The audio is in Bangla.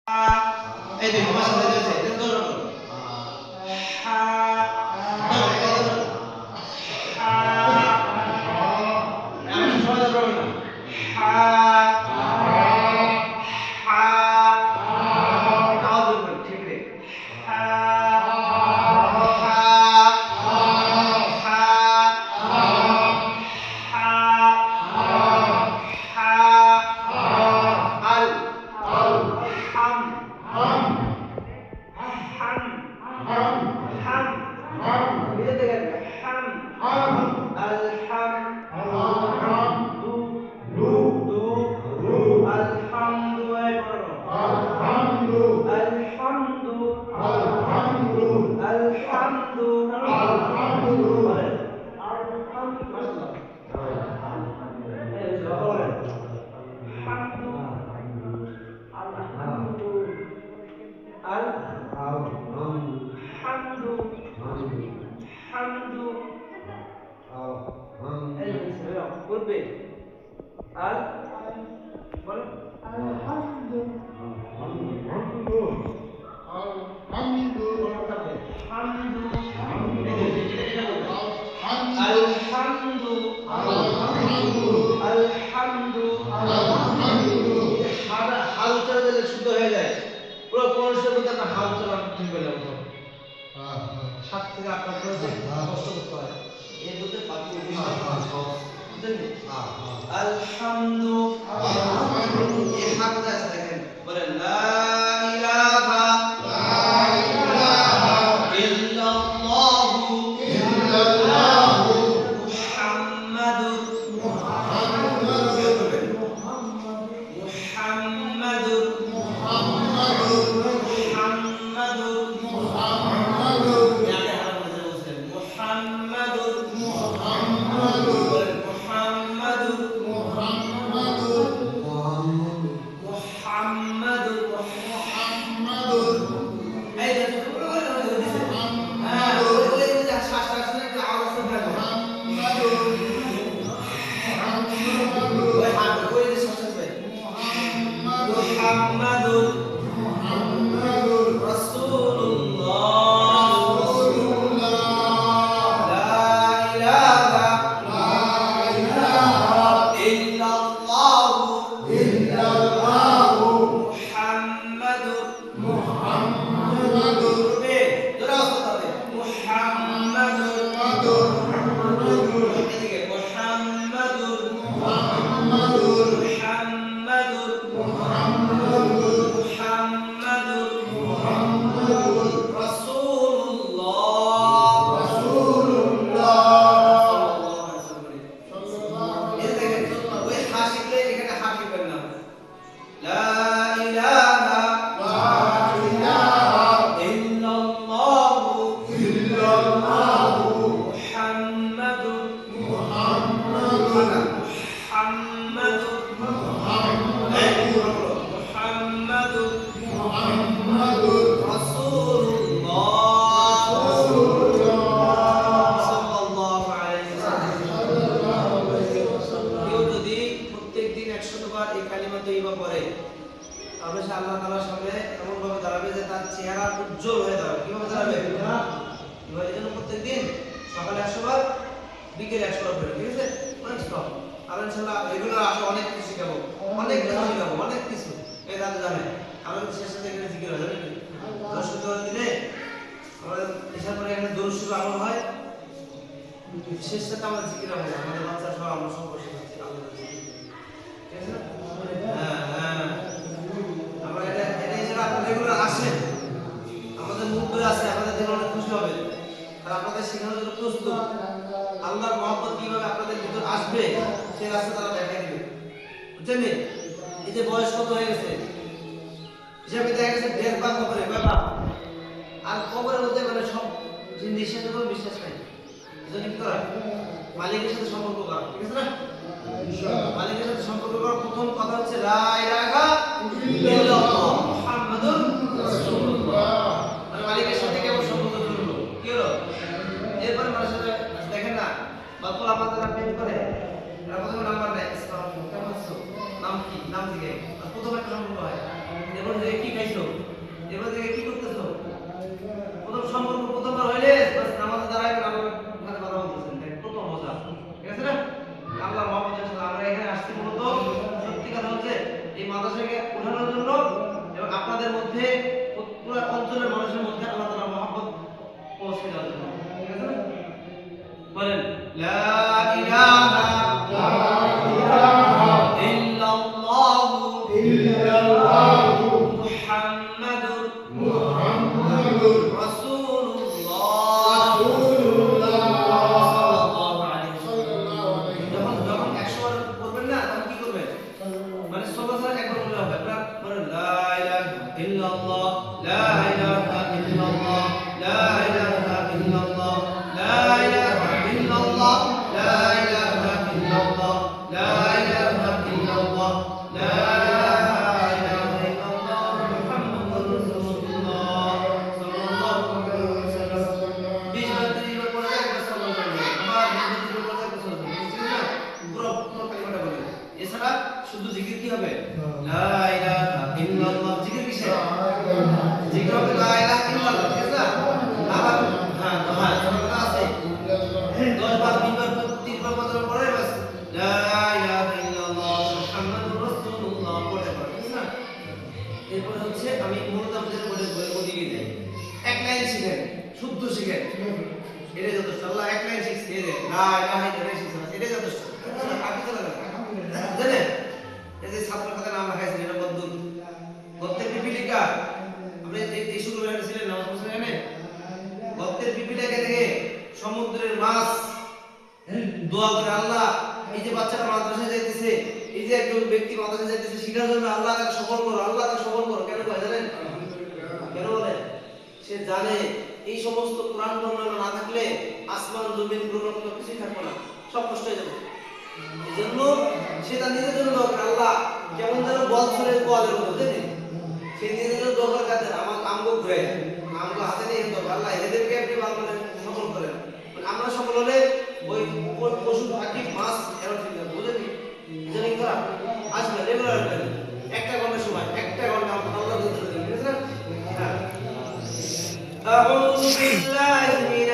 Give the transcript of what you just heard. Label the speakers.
Speaker 1: এই দেখো আমার সাথে যাচ্ছে এটা ধরো হা আমি সহজে বলবো না হা হা আওয়াজ বলবো ঠিক রে হা হা হা হা হা আল হাম হাম হাম হাম বিয়ে দেখেন হাম হাম আলহামদু দু দু দু আলহামদু আলহামদু আলহামদু আলহামদু আলহামদু আলহামদু মাশাআল্লাহ এই জবর হামদু আলহামদু আল হামদু হামদু এই বলবে আল বল আলহামদু হামদু আলহামদু আলহামদু আলহামদু হাল উচ্চারণ দিলে শুদ্ধ হয়ে যায় পুরো পড়াশোনার মধ্যে আমরা হাল উচ্চারণ ঠিক করে নেব সাত থেকে আট নম্বর কষ্ট করতে হয় এর মধ্যে বাকি আলহামদু এই হাতটা আছে দেখেন বলেন লা ইলাহা ইল্লাল্লাহু মুহাম্মাদুর আল্লাহ তাআলার সামনে এমন ভাবে দাঁড়াবে যে তার চেহারা উজ্জ্বল হয়ে দাঁড়াবে কিভাবে দাঁড়াবে এবার এজন্য প্রত্যেকদিন সকালে 100 বার বিকেলে 100 বার করে ঠিক আছে অনেক সব আর ইনশাআল্লাহ রেগুলার আসলে অনেক কিছু শিখাবো অনেক কিছু এই দাদা জানে আমাদের শেষে থেকে জিকির হয় জানেন দশ করে দিলে আমাদের ইশারা করে এখানে দরুদ শুরু আমল হয় শেষে তো আমরা জিকির হয় আমাদের বাচ্চা সব আমরা সব বসে আছি আল্লাহর জিকির ঠিক আছে হ্যাঁ আমরা এটা ইনশাআল্লাহ আপনারা রেগুলার আসেন আমাদের মুখ ধরে আছে আমাদের জন্য অনেক খুশি হবে আর আপনাদের শেখানোর জন্য প্রস্তুত আল্লাহর মহব্বত কিভাবে আপনাদের ভিতর আসবে সেই রাস্তা তারা দেখাই দিবে বুঝছেন এই যে বয়স কত হয়ে গেছে হিসাবে দেখা গেছে 1.5 কবরে বাবা আর কবরের মধ্যে মানে সব জিনিসের উপর বিশ্বাস নাই এজন্য কি করা মালিকের সাথে সম্পর্ক করা ঠিক আছে না ইনশাআল্লাহ মালিকের সাথে সম্পর্ক করার প্রথম কথা হচ্ছে লা ইলাহা ইল্লাল্লাহ মুহাম্মাদুর রাসূলুল্লাহ মানে মালিকের সাথে কেমন সম্পর্ক করব কি হলো এরপর মানুষের দেখেন না বাপলা পাতারা প্রেম করে এরা প্রথমে নাম্বার নেয় কেমন আছো নাম কি নাম জিজ্ঞাসা আর প্রথমে একটা সম্পর্ক হয় এরপর যে কি খাইছো ইল্লাল্লাহ লা ইলাহা ইল্লাল্লাহ লা ইলাহা ইল্লাল্লাহ লা ইলাহা ইল্লাল্লাহ লা ইলাহা ইল্লাল্লাহ লা ইলাহা ইল্লাল্লাহ লা ইলাহা ইল্লাল্লাহ মুহাম্মাদুর রাসূলুল্লাহ সাল্লাল্লাহু আলাইহি ওয়াসাল্লাম 20 বার 30 বার পড়ে একবার সাল্লাল্লাহু আলাইহি ওয়াসাল্লাম আবার 20 বার পড়ে একবার সাল্লাল্লাহু আলাইহি ওয়াসাল্লাম পুরো কালিমাটা বলে এছাড়া শুধু জিকির কি হবে লা ইলাহা ইল্লাল্লাহ জিকির কিসে জিকির হবে লা ইলাহা ইল্লাল্লাহ ঠিক আছে আবার হ্যাঁ হ্যাঁ এটা আছে 10 বার 20 বার 30 বার পড়ে বাস লা ইলাহা ইল্লাল্লাহ মুহাম্মাদুর রাসূলুল্লাহ পড়ে ঠিক আছে এরপর হচ্ছে আমি মূলত আমাদের বলে ওদিকে যাই এক লাইন শিখেন শুদ্ধ শিখেন এটা যথেষ্ট আল্লাহ এক লাইন শিখিয়ে দেন লা ইলাহা ইল্লাল্লাহ শিখছেন এটা যথেষ্ট আগে চলে যাবে জানেন এই যে ছাত্র কথা নাম রাখাইছেন এটা বদুল গদ্যের পিপিলিকা আপনি এই শুরু হয়েছিলেন নামাজ পড়ছেন জানেন গদ্যের পিপিলিকা থেকে সমুদ্রের মাছ দোয়া করে আল্লাহ এই যে বাচ্চাটা মাদ্রাসায় যাইতেছে এই যে একজন ব্যক্তি মাদ্রাসায় যাইতেছে শিখার জন্য আল্লাহ তাকে সফল করো আল্লাহ তাকে সফল করো কেন কয় জানেন কেন বলে সে জানে এই সমস্ত কোরআন বর্ণনা না থাকলে আসমান জমিন গ্রহ কিছুই থাকবে না সব নষ্ট হয়ে যাবে এজন্য সে তার নিজের জন্য দোয়া করে আল্লাহ কেমন যেন বল ছড়ে গোয়ালের মতো বুঝলেন সে নিজের জন্য দোয়া করে কাছে আমার আমগো ঘুরে আমগো হাতে নিয়ে দোয়া আল্লাহ এদেরকে আপনি ভালো সফল করেন আমরা সফল হলে ওই পশু পাখি মাছ এরা ঠিক আছে বুঝলেন এজন্য কি করা আসবে রেগুলার একটা ঘন্টা সময় একটা ঘন্টা আল্লাহ দিতে দেবেন ঠিক আছে না হ্যাঁ আউযু বিল্লাহি